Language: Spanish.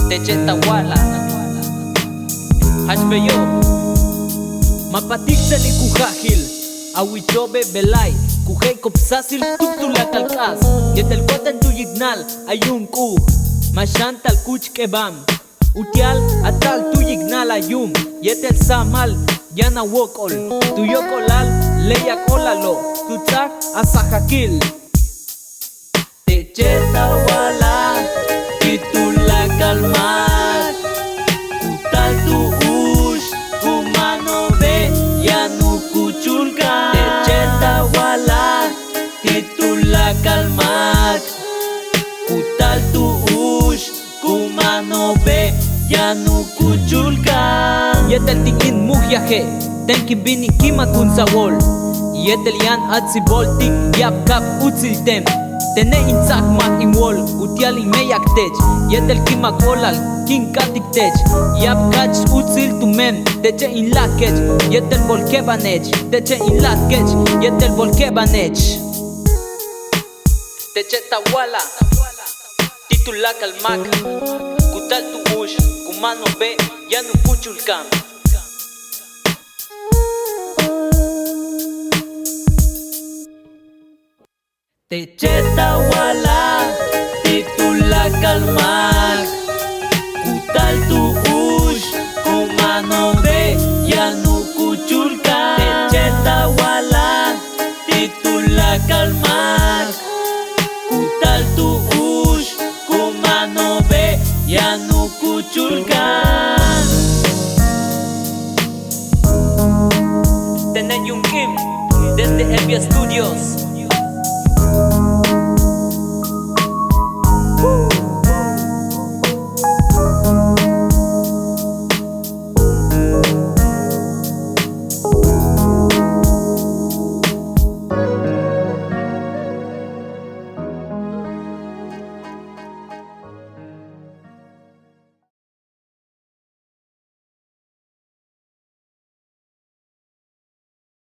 Techetawala Hashbeyo Mapatik ni kujahil Awichobe belay Kujay kopsasil tutula kalkas Yetel kotan tu yignal ayun ku Mashantal kuch kebam Utial atal tu yignal ayum Yetel samal yana wokol Tuyo kolal leya kolalo Tutak asahakil Techetawala Titula kalmat Kutal tu ush Kumano be Yanu kuchulka Techetawala Titula kalmat Kutal tu ush Kumano be Yanu kuchulka Yetel tingin muhyahe Tenkin bini kima kun sawol Yetel yan at si boltik Yap kap utsiltem Tene intzak mat inwol Utial imeyak tech Yetel kimak olal kin katik tech Yap kach utsil tu mem Teche in lakech Yetel volkebanech Teche in lakech Yetel volkebanech Techetawala Titula kalmak Kutal tu ush Kumano be Yanu kuchulkam Techetawala Titula kalmak Kutal tu ush Kumano be Yanu kuchulka Techetawala Titula kalmak Kutal tu ush Kumano be Yanu kuchulka Tenen Yung Kim Desde Evia Studios